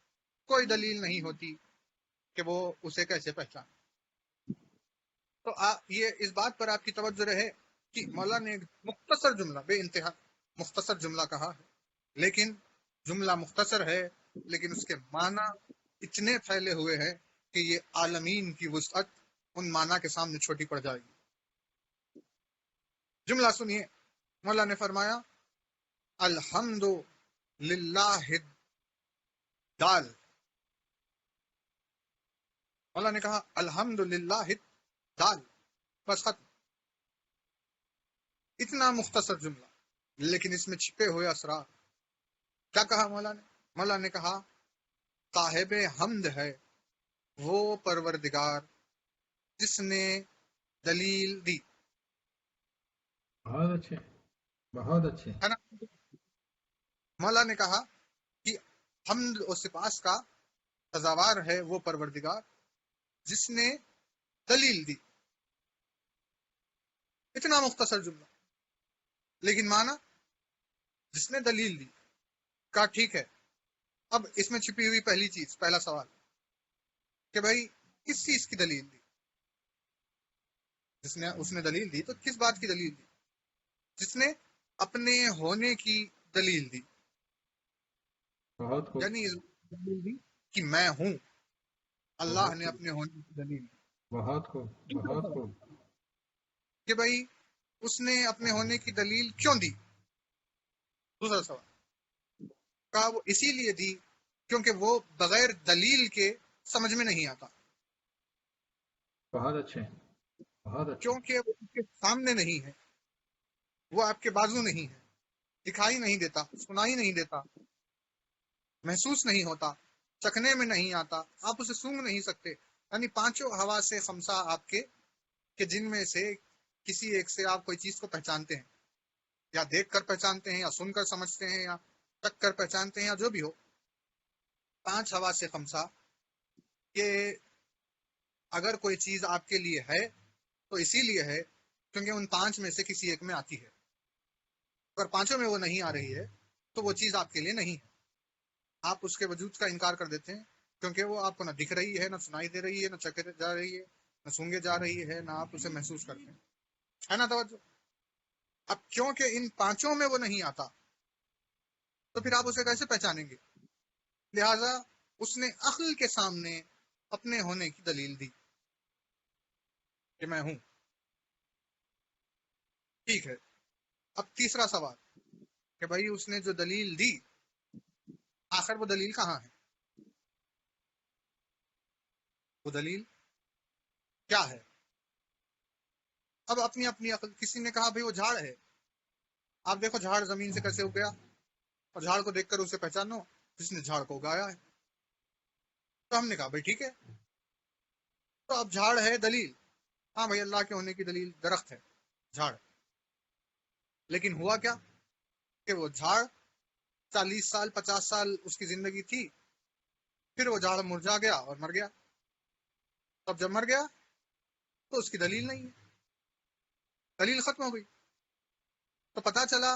کوئی دلیل نہیں ہوتی کہ وہ اسے کیسے پہچانے. تو یہ اس بات پر آپ کی توجہ رہے کہ مولا نے ایک مختصر جملہ، بے انتہا مختصر جملہ کہا ہے، لیکن جملہ مختصر ہے لیکن اس کے معنی اتنے پھیلے ہوئے ہیں کہ یہ عالمین کی وسعت ان معنی کے سامنے چھوٹی پڑ جائے گی. جملہ سنیے، مولا نے فرمایا الحمد للہ دال. مولا نے کہا الحمد للہ دال، بس ختم. اتنا مختصر جملہ لیکن اس میں چھپے ہوئے اسرار. کیا کہا مولا نے؟ مولا نے کہا صاحب حمد ہے وہ پروردگار جس نے دلیل دی. بہت اچھے بہت اچھے. ہے نا؟ مولا نے کہا کہ حمد و سپاس کا سزاوار ہے وہ پروردگار جس نے دلیل دی. اتنا مختصر جملہ لیکن معنی جس نے دلیل دی. کہا ٹھیک ہے، اب اس میں چھپی ہوئی پہلی چیز، پہلا سوال کہ بھائی کس چیز کی دلیل دی؟ اس نے دلیل دی تو کس بات کی دلیل دی؟ جس نے اپنے ہونے کی دلیل دی. بہت خوب. یعنی دلیل دی کہ میں ہوں. اللہ نے اپنے ہونے کی دلیل دی. بہت خوب بہت خوب. کہ بھائی اس نے اپنے ہونے کی دلیل کیوں دی؟ دوسرا سوال کہا وہ اسی لیے دی کیونکہ وہ بغیر دلیل کے سمجھ میں نہیں آتا، بہت اچھے بہت اچھے. کیونکہ وہ آپ کے سامنے نہیں ہے، وہ آپ کے بازو نہیں ہے، دکھائی نہیں دیتا، سنائی نہیں دیتا، محسوس نہیں ہوتا، چکھنے میں نہیں آتا، آپ اسے سونگھ نہیں سکتے. یعنی پانچوں ہوا سے خمسہ آپ کے کہ جن میں سے کسی ایک سے آپ کوئی چیز کو پہچانتے ہیں، یا دیکھ کر پہچانتے ہیں، یا سن کر سمجھتے ہیں، یا تک کر پہچانتے ہیں، یا جو بھی ہو. پانچ ہوا سے خمسہ کہ اگر کوئی چیز آپ کے لیے ہے تو اسی لیے ہے کیونکہ ان پانچ میں سے کسی ایک میں آتی ہے. اگر پانچوں میں وہ نہیں آ رہی ہے تو وہ چیز آپ کے لیے نہیں ہے. آپ اس کے وجود کا انکار کر دیتے ہیں کیونکہ وہ آپ کو نہ دکھ رہی ہے، نہ سنائی دے رہی ہے، نہ چکھے جا رہی ہے، نہ سونگے جا رہی ہے، نہ آپ اسے محسوس کرتے ہیں. ہے نا توجہ؟ اب کیونکہ ان پانچوں میں وہ نہیں آتا تو پھر آپ اسے کیسے پہچانیں گے؟ لہذا اس نے عقل کے سامنے اپنے ہونے کی دلیل دی کہ میں ہوں. ٹھیک ہے، اب تیسرا سوال کہ بھائی اس نے جو دلیل دی آخر وہ دلیل کہاں ہے؟ وہ دلیل کیا ہے؟ اب اپنی اپنی عقل. کسی نے کہا بھائی وہ جھاڑ ہے. آپ دیکھو جھاڑ زمین سے کیسے اگیا، اور جھاڑ کو دیکھ کر اسے پہچانو جس نے جھاڑ کو اگایا ہے. تو ہم نے کہا بھائی ٹھیک ہے، تو اب جھاڑ ہے دلیل. ہاں بھائی اللہ کے ہونے کی دلیل درخت ہے، جھاڑ. لیکن ہوا کیا کہ وہ جھاڑ 40 سال 50 سال اس کی زندگی تھی، پھر وہ جھاڑ مرجا گیا اور مر گیا. تب جب مر گیا تو اس کی دلیل نہیں ہے، دلیل ختم ہو گئی. تو پتا چلا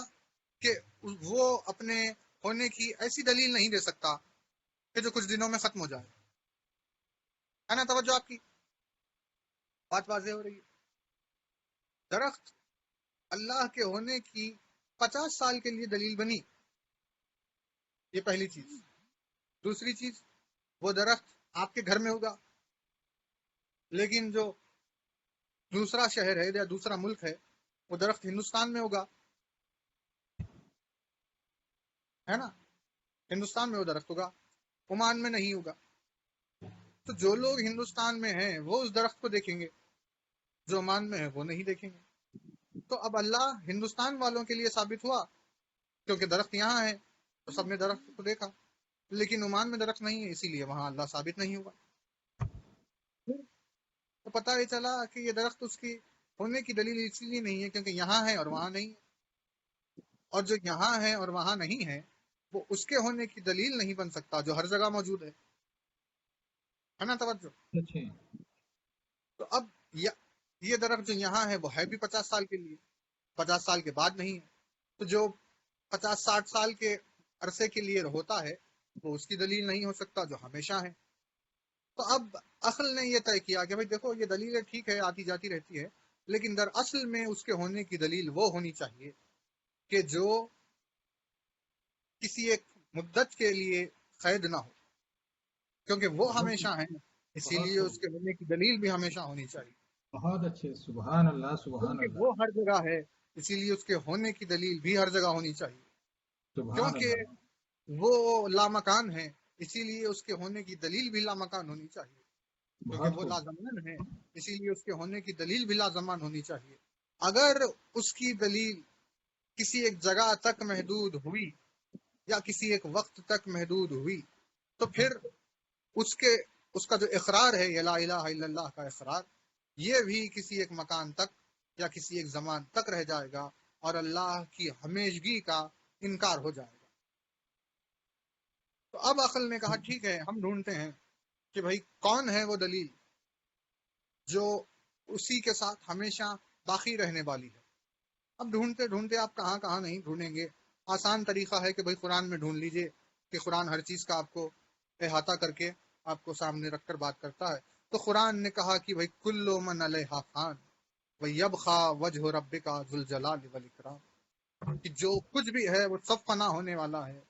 کہ وہ اپنے ہونے کی ایسی دلیل نہیں دے سکتا کہ جو کچھ دنوں میں ختم ہو جائے. ہے نا توجہ آپ کی بات واضح ہو رہی ہے. درخت اللہ کے ہونے کی 50 سال کے لیے دلیل بنی، یہ پہلی چیز. دوسری چیز، وہ درخت آپ کے گھر میں ہوگا، لیکن جو دوسرا شہر ہے یا دوسرا ملک ہے وہ درخت ہندوستان میں ہوگا، ہے نا. ہندوستان میں وہ درخت ہوگا، عمان میں نہیں ہوگا. تو جو لوگ ہندوستان میں ہیں وہ اس درخت کو دیکھیں گے، جو عمان میں ہے وہ نہیں دیکھیں گے. تو اب اللہ ہندوستان والوں کے لیے ثابت ہوا کیونکہ درخت یہاں ہے تو سب نے درخت کو دیکھا، لیکن عمان میں درخت نہیں ہے اسی لیے وہاں اللہ ثابت نہیں ہوا. تو پتہ یہ چلا کہ یہ درخت اس کی ہونے کی دلیل اس لیے نہیں ہے کیونکہ یہاں ہے اور وہاں نہیں ہے، اور جو یہاں ہے اور وہاں نہیں ہے وہ اس کے ہونے کی دلیل نہیں بن سکتا جو ہر جگہ موجود ہے نا توجہ. اچھا تو اب یہ درخت جو یہاں ہے وہ ہے بھی 50 سال کے لیے، 50 سال کے بعد نہیں ہے. تو جو 50-60 سال کے عرصے کے لیے ہوتا ہے وہ اس کی دلیل نہیں ہو سکتا جو ہمیشہ ہے. تو اب عقل نے یہ طے کیا کہ بھائی دیکھو یہ دلیل ٹھیک ہے آتی جاتی رہتی ہے، لیکن در اصل میں اس کے ہونے کی دلیل وہ ہونی چاہیے کہ جو کسی ایک مدت کے لیے قید نہ ہو، کیونکہ وہ ہمیشہ ہیں اسی لیے اس کے ہونے کی دلیل بھی ہمیشہ ہونی چاہیے. بہت اچھے، سبحان اللہ سبحان کیونکہ اللہ وہ ہر جگہ ہے اسی لیے اس کے ہونے کی دلیل بھی ہر جگہ ہونی چاہیے. سبحان کیونکہ اللہ وہ لامکان ہے اسی لیے اس کے ہونے کی دلیل بھی لامکان ہونی چاہیے. کیونکہ بہت وہ خوب لازمان ہے اسی لیے اس کے ہونے کی دلیل بھی لازمان ہونی چاہیے. اگر اس کی دلیل کسی ایک جگہ تک محدود ہوئی یا کسی ایک وقت تک محدود ہوئی تو پھر اس کا جو اقرار ہے یا لا الہ الا اللہ کا اقرار، یہ بھی کسی ایک مکان تک یا کسی ایک زمان تک رہ جائے گا اور اللہ کی ہمیشگی کا انکار ہو جائے گا. تو اب عقل نے کہا ٹھیک ہے ہم ڈھونڈتے ہیں کہ بھائی کون ہے وہ دلیل جو اسی کے ساتھ ہمیشہ باقی رہنے والی ہے. اب ڈھونڈتے ڈھونڈتے آپ کہاں کہاں نہیں ڈھونڈیں گے. آسان طریقہ ہے کہ بھائی قرآن میں ڈھونڈ لیجئے کہ قرآن ہر چیز کا آپ کو احاطہ کر کے آپ کو سامنے رکھ کر بات کرتا ہے. تو قرآن نے کہا کہ بھائی کل من علیہا فان ویبقى وجہ ربک ذو الجلال والاکرام، کہ جو کچھ بھی ہے وہ سب فنا ہونے والا ہے،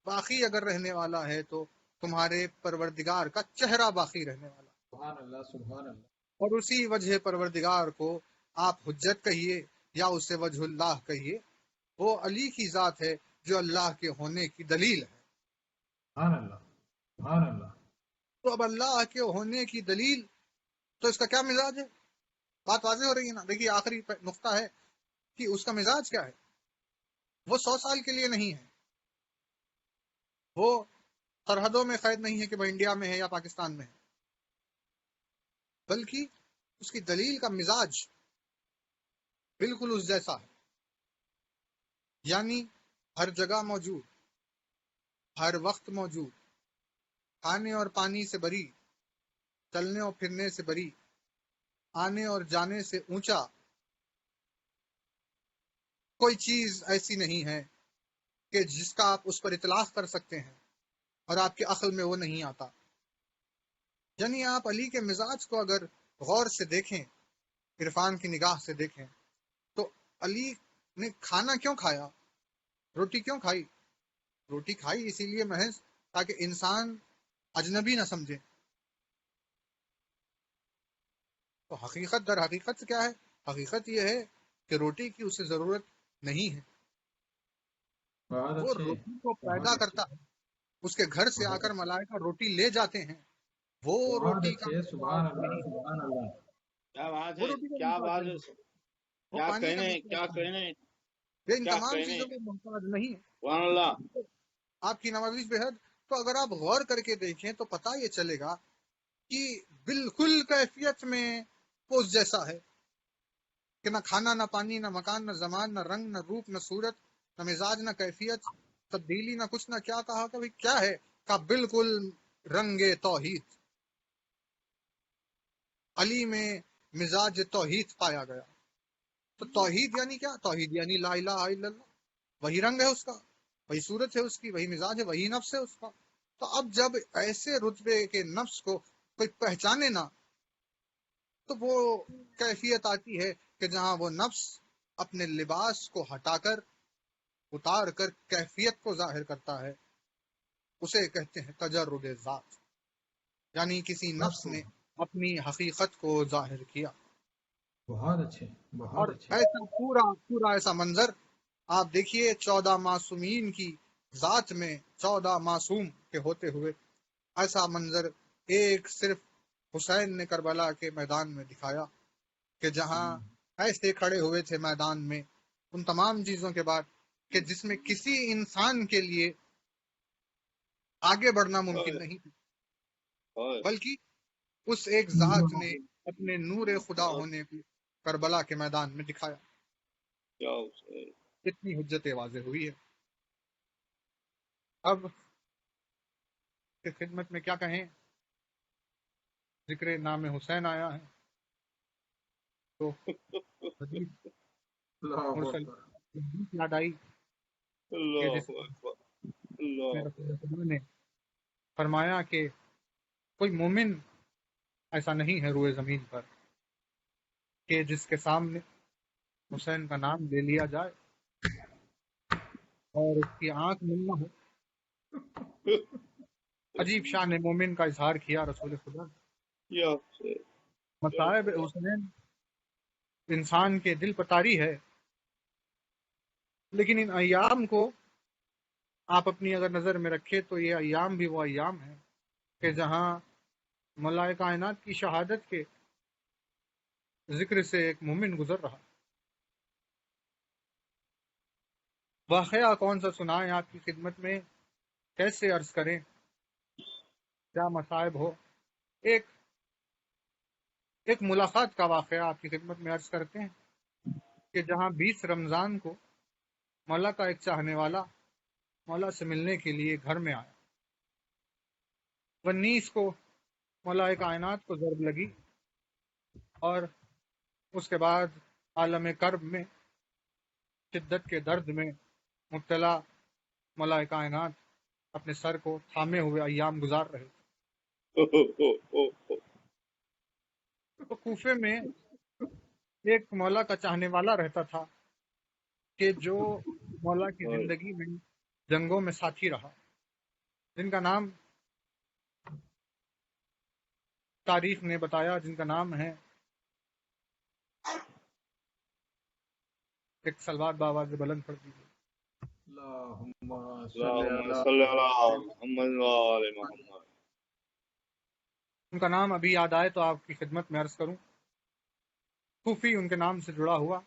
باقی اگر رہنے والا ہے تو تمہارے پروردگار کا چہرہ باقی رہنے والا. سبحان اللہ سبحان اللہ اور اسی وجہ پروردگار کو آپ حجت کہیے یا اسے وجہ اللہ کہیے، وہ علی کی ذات ہے جو اللہ کے ہونے کی دلیل ہے. سبحان اللہ سبحان اللہ تو اب اللہ کے ہونے کی دلیل تو اس کا کیا مزاج ہے؟ بات واضح ہو رہی ہے نا. دیکھیے آخری نقطہ ہے کہ اس کا مزاج کیا ہے. وہ 100 سال کے لیے نہیں ہے، وہ سرحدوں میں قید نہیں ہے کہ وہ انڈیا میں ہے یا پاکستان میں ہے، بلکہ اس کی دلیل کا مزاج بالکل اس جیسا ہے، یعنی ہر جگہ موجود، ہر وقت موجود، کھانے اور پانی سے بری، چلنے اور پھرنے سے بری، آنے اور جانے سے اونچا. کوئی چیز ایسی نہیں ہے کہ جس کا آپ اس پر اطلاق کر سکتے ہیں اور آپ کے عقل میں وہ نہیں آتا. یعنی آپ علی کے مزاج کو اگر غور سے دیکھیں، عرفان کی نگاہ سے دیکھیں، تو علی نے کھانا کیوں کھایا، روٹی کیوں کھائی؟ روٹی کھائی اسی لیے محض تاکہ انسان اجنبی نہ سمجھے. تو حقیقت در حقیقت کیا ہے؟ حقیقت یہ ہے کہ روٹی کی اسے ضرورت نہیں ہے. بہت وہ اچھے روٹی کو بہت پیدا اچھے کرتا ہے، اس کے گھر سے آ کر ملائکہ روٹی لے جاتے ہیں. وہ بہت روٹی کا اچھے سبحان محتاج اللہ نہیں ہے، سبحان اللہ کیا بات وہ ہے، روٹی کا کیا محتاج بات نہیں ہے، ہے، وہ کیا پانی کا کہنے محتاج کیا نہیں ہے، کہنے یہ ان کیا تمام کہنے چیزوں کا محتاج نہیں ہے. سبحان اللہ. آپ کی نوازش بے حد. تو اگر آپ غور کر کے دیکھیں تو پتہ یہ چلے گا کہ بالکل کیفیت میں پوز جیسا ہے کہ نہ کھانا نہ پانی نہ مکان نہ زمان نہ رنگ نہ روپ نہ صورت نہ مزاج نہ کیفیت تبدیلی نہ کچھ نہ کیا کہا کہ بھئی کیا ہے، کہ بالکل رنگ توحید. علی میں مزاج توحید پایا گیا. تو توحید یعنی کیا؟ توحید یعنی لا الہ الا اللہ. وہی رنگ ہے اس کا، وہی صورت ہے اس کی، وہی مزاج ہے، وہی نفس ہے اس کا. تو اب جب ایسے رتبے کے نفس کو کوئی پہچانے نہ، تو وہ کیفیت آتی ہے کہ جہاں وہ نفس اپنے لباس کو ہٹا کر، اتار کر کیفیت کو ظاہر کرتا ہے. اسے کہتے ہیں تجرد ذات، یعنی کسی نفس نے اپنی حقیقت کو ظاہر کیا. بہت اچھے، اور بہت اچھے. ایسا پورا ایسا منظر آپ دیکھیے 14 معصومین کی ذات میں 14 معصوم کے ہوتے ہوئے ایسا منظر ایک صرف حسین نے کربلا کے میدان میں دکھایا کہ جہاں ایسے کھڑے ہوئے تھے میدان میں ان تمام چیزوں کے بعد کہ جس میں کسی انسان کے لیے آگے بڑھنا ممکن نہیں تھا، بلکہ اس ایک ذات نے اپنے نور خدا ہونے کو کربلا کے میدان میں دکھایا. اتنی حجت واضح ہوئی ہے. اب کی خدمت میں کیا کہیں، ذکر نام حسین آیا ہے تو حدیث اللہ مرسل اکبر. یاد آئی کہ اللہ جس اکبر، میں اللہ رسول خدا نے فرمایا کہ کوئی مومن ایسا نہیں ہے روئے زمین پر کہ جس کے سامنے حسین کا نام لے لیا جائے اور اس کی آنکھ ملنا ہو. عجیب شان مومن کا اظہار کیا رسول خدا نے. یا حسین، مصائب حسین انسان کے دل پر طاری ہے، لیکن ان ایام کو آپ اپنی اگر نظر میں رکھے تو یہ ایام بھی وہ ایام ہیں کہ جہاں مولائے کائنات کی شہادت کے ذکر سے ایک مومن گزر رہا. واقعہ کون سا سنائیں آپ کی خدمت میں، کیسے عرض کریں، کیا مصائب ہو. ایک ملاقات کا واقعہ آپ کی خدمت میں عرض کرتے ہیں کہ جہاں 20 رمضان کو مولا کا ایک چاہنے والا مولا سے ملنے کے لیے گھر میں آیا. 19 کو مولا کائنات کو ضرب لگی اور اس کے بعد عالم کرب میں شدت کے درد میں مبتلا مولا کائنات اپنے سر کو تھامے ہوئے ایام گزار رہے تھے. تو کوفے میں ایک مولا کا چاہنے والا رہتا تھا کہ جو مولا کی زندگی میں جنگوں میں ساتھی رہا، جن کا نام تاریخ نے بتایا، جن کا نام ہے، ایک سلوات باواز بلند پڑ دیجیے. اللہم اللہم صلی علی محمد و آل محمد. ان کا نام ابھی یاد آئے تو آپ کی خدمت میں عرض کروں. صوفی ان کے نام سے جڑا ہوا،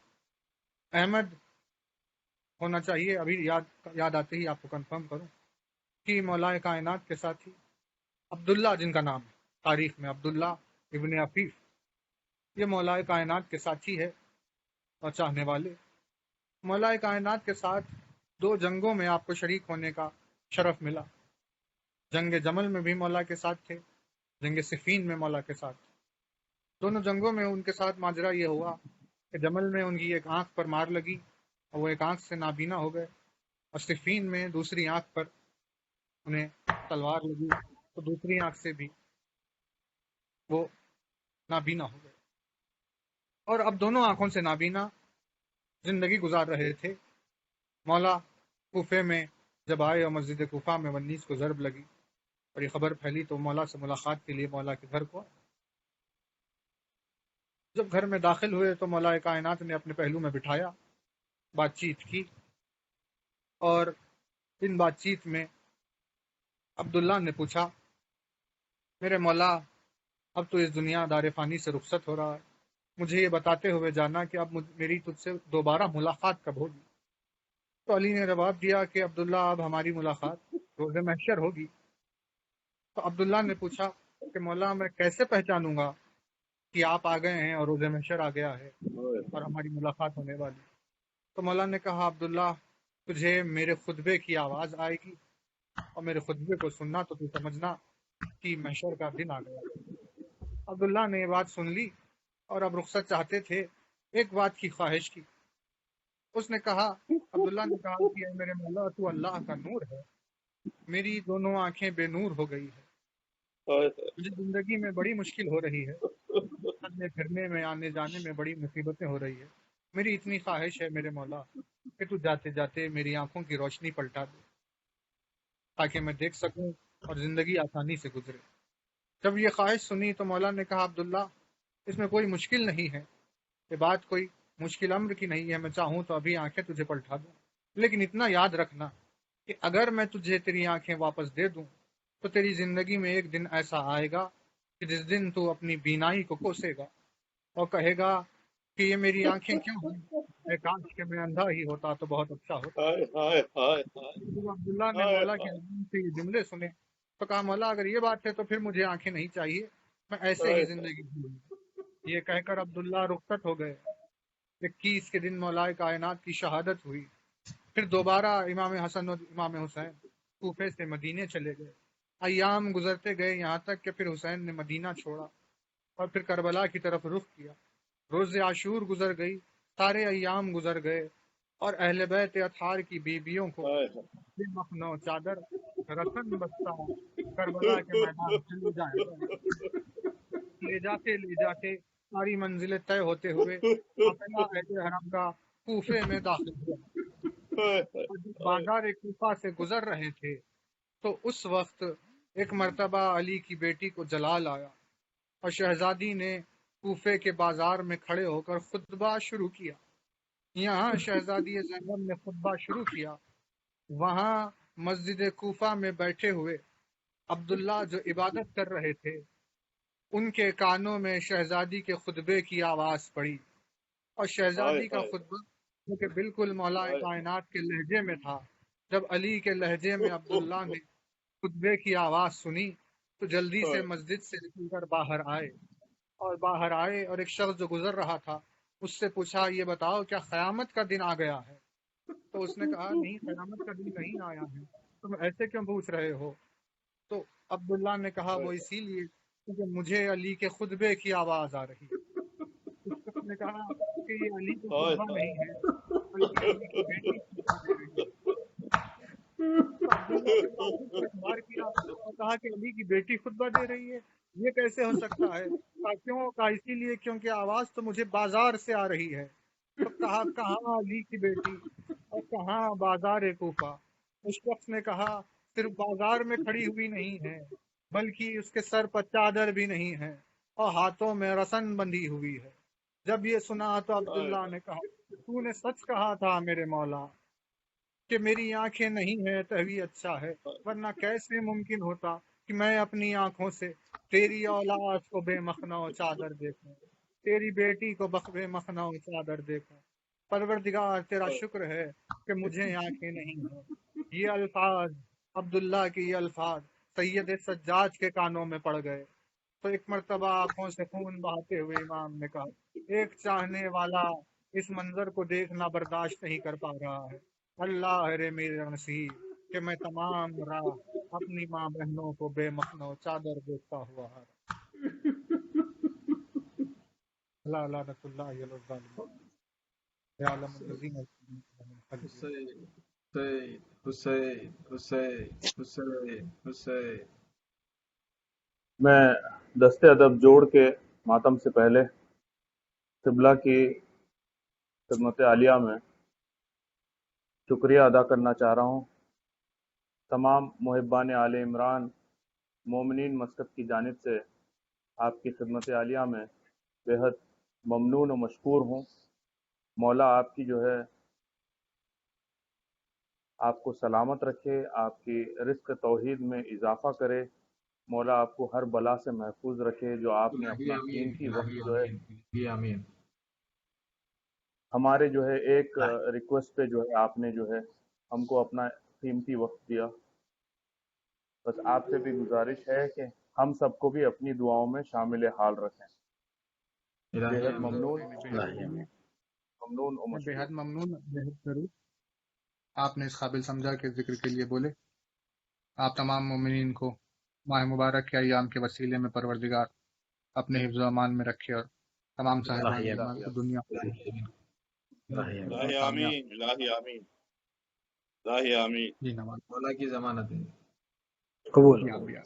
احمد ہونا چاہیے، ابھی یاد آتے ہی آپ کو کنفرم کروں کہ مولا کائنات کے ساتھی عبداللہ جن کا نام ہے تاریخ میں، عبداللہ ابن عفیف، یہ مولا کائنات کے ساتھی ہے اور چاہنے والے. مولا کائنات کے ساتھ 2 جنگوں میں آپ کو شریک ہونے کا شرف ملا. جنگ جمل میں بھی مولا کے ساتھ تھے، جنگ صفین میں مولا کے ساتھ. دونوں جنگوں میں ان کے ساتھ ماجرا یہ ہوا کہ جمل میں ان کی ایک آنکھ پر مار لگی اور وہ ایک آنکھ سے نابینا ہو گئے، اور صفین میں دوسری آنکھ پر انہیں تلوار لگی تو دوسری آنکھ سے بھی وہ نابینا ہو گئے. اور اب دونوں آنکھوں سے نابینا زندگی گزار رہے تھے. مولا کوفے میں جب آئے اور مسجد کوفہ میں 19 کو ضرب لگی اور یہ خبر پھیلی تو مولا سے ملاقات کے لیے مولا کے گھر کو آئے. جب گھر میں داخل ہوئے تو مولا کائنات نے اپنے پہلو میں بٹھایا، بات چیت کی، اور ان بات چیت میں عبداللہ نے پوچھا، میرے مولا اب تو اس دنیا دار فانی سے رخصت ہو رہا ہے، مجھے یہ بتاتے ہوئے جانا کہ اب میری تجھ سے دوبارہ ملاقات کب ہوگی. تو علی نے جواب دیا کہ عبداللہ اب ہماری ملاقات روز محشر ہوگی. تو عبداللہ نے پوچھا کہ مولا میں کیسے پہچانوں گا کہ آپ آ گئے ہیں اور روز محشر آ گیا ہے اور ہماری ملاقات ہونے والی. تو مولا نے کہا، عبداللہ تجھے میرے خطبے کی آواز آئے گی اور میرے خطبے کو سننا تو سمجھنا کہ محشر کا دن آ گیا. عبداللہ نے یہ بات سن لی اور اب رخصت چاہتے تھے. ایک بات کی خواہش کی اس نے کہا، عبداللہ نے کہا کہ اے میرے مولا تو اللہ کا نور ہے، میری دونوں آنکھیں بے نور ہو گئی ہے، مجھے زندگی میں بڑی مشکل ہو رہی ہے، چلنے پھرنے میں آنے جانے میں بڑی مصیبتیں ہو رہی ہے، میری اتنی خواہش ہے میرے مولا کہ تو جاتے جاتے میری آنکھوں کی روشنی پلٹا دے تاکہ میں دیکھ سکوں اور زندگی آسانی سے گزرے۔ جب یہ خواہش سنی تو مولا نے کہا، عبداللہ اس میں کوئی مشکل نہیں ہے، یہ بات کوئی مشکل امر کی نہیں ہے، میں چاہوں تو ابھی آنکھیں تجھے پلٹا دوں، لیکن اتنا یاد رکھنا کہ اگر میں تجھے تیری آنکھیں واپس دے دوں تو تیری زندگی میں ایک دن ایسا آئے گا کہ جس دن تو اپنی بینائی کو کوسے گا اور کہے گا کہ یہ میری آنکھیں کیوں ہیں، اے کاش کہ میں اندھا ہی ہوتا تو بہت اچھا ہوتا۔ جب عبداللہ نے مولا کے زبان سے یہ جملے سنے تو کہا، مولا اگر یہ بات ہے تو پھر مجھے آنکھیں نہیں چاہیے، میں ایسے ہی زندگی جیوں۔ یہ کہہ کر عبداللہ رخصت ہو گئے۔ 21 کے دن مولا کائنات کی شہادت ہوئی۔ پھر دوبارہ امام حسن اور امام حسین کوفے سے مدینے چلے گئے۔ ایام گزرتے گئے یہاں تک کہ پھر حسین نے مدینہ چھوڑا اور پھر کربلا کی طرف رخ کیا۔ روز عاشور گزر گئی، سارے ایام گزر گئے اور اہل بیت اطہار کی بیویوں کو بے مخنو چادر رسن بستہ کربلا کے میدان سے لے جایا گیا۔ لے جاتے ساری منزلیں طے ہوتے ہوئے قافلہ اہل حرم کا کوفے میں داخل ہوا۔ اور جب بازار کوفہ سے گزر رہے تھے تو اس وقت ایک مرتبہ علی کی بیٹی کو جلال آیا اور شہزادی نے کوفے کے بازار میں کھڑے ہو کر خطبہ شروع کیا۔ یہاں شہزادی زینب نے خطبہ شروع کیا، وہاں مسجد کوفہ میں بیٹھے ہوئے عبداللہ جو عبادت کر رہے تھے ان کے کانوں میں شہزادی کے خطبے کی آواز پڑی، اور شہزادی کا خطبہ جو کہ بالکل مولا کائنات کے لہجے میں تھا، جب علی کے لہجے میں عبداللہ نے خطبے کی آواز سنی تو جلدی سے مسجد سے نکل کر باہر آئے اور ایک شخص جو گزر رہا تھا اس سے پوچھا، یہ بتاؤ کیا قیامت کا دن آ گیا ہے؟ تو اس نے کہا، نہیں قیامت کا دن نہیں آیا ہے، تم ایسے کیوں پوچھ رہے ہو؟ تو عبداللہ نے کہا، وہ اسی لیے کیونکہ مجھے علی کے خطبے کی آواز آ رہی ہے۔ اس شخص نے کہا کہ یہ علی کا خطبہ نہیں ہے بلکہ علی کی بیٹی خطبہ دے رہی ہے۔ تو عبداللہ نے تعجب کا اظہار کیا اور کہا کہ علی کی بیٹی خطبہ دے رہی ہے، یہ کیسے ہو سکتا ہے؟ کہا اسی لیے کیونکہ آواز تو مجھے بازار سے آ رہی ہے۔ تو کہا، کہاں علی کی بیٹی اور کہاں بازار کوفہ؟ اس شخص نے کہا، صرف بازار میں کھڑی ہوئی نہیں ہے بلکہ اس کے سر پر چادر بھی نہیں ہے اور ہاتھوں میں رسن بندھی ہوئی ہے۔ جب یہ سنا تو عبداللہ نے کہا، تو نے سچ کہا تھا میرے مولا کہ میری آنکھیں نہیں ہیں تبھی اچھا ہے، ورنہ کیسے ممکن ہوتا کہ میں اپنی آنکھوں سے تیری اولاد کو بے مخنو چادر دیکھوں، تیری بیٹی کو بے مخنو چادر دیکھوں۔ پروردگار تیرا شکر ہے کہ مجھے آنکھیں نہیں ہیں۔ یہ الفاظ عبداللہ کے یہ الفاظ سید سجاد کے کانوں میں پڑ گئے تو ایک مرتبہ آنکھوں سے خون بہاتے ہوئے امام نے کہا، ایک چاہنے والا اس منظر کو دیکھنا برداشت نہیں کر پا رہا ہے۔ اللہ ہے میرے نصیب کہ میں تمام راہ اپنی ماں بہنوں کو بے مخنو چادر دیکھتا ہوا ہے۔ اللہ لعنت اللہ علی الظالمین۔ یعلم الذین حسین حسین حسین حسین حسین۔ میں دستے ادب جوڑ کے ماتم سے پہلے قبلہ کی خدمت عالیہ میں شکریہ ادا کرنا چاہ رہا ہوں۔ تمام محبان آل عمران مومنین مسکت کی جانب سے آپ کی خدمت عالیہ میں بے حد ممنون و مشکور ہوں۔ مولا آپ کی جو ہے آپ کو سلامت رکھے، آپ کی رزق توحید میں اضافہ کرے، مولا آپ کو ہر بلا سے محفوظ رکھے۔ جو آپ نے اپنا قیمتی وقت جو ہے آمین۔ ہمارے جو ہے ایک ریکویسٹ پہ جو ہے آپ نے جو ہے ہم کو اپنا قیمتی وقت دیا۔ بس آپ سے بھی گزارش ہے کہ ہم سب کو بھی اپنی دعاؤں میں شامل حال رکھیں۔ بے حد ممنون و بے حد مشکور۔ ممنون، بے حد ضرور آپ نے اس قابل سمجھا کہ ذکر کے لیے بولے۔ آپ تمام مومنین کو ماہ مبارک کے ایام کے وسیلے میں پروردگار اپنے حفظ و امان میں رکھے اور تمام صاحبان ایمان کو دنیا الہی آمین الہی آمین الہی آمین جی نماز مولا کی ضمانت ہے جی آپ بھی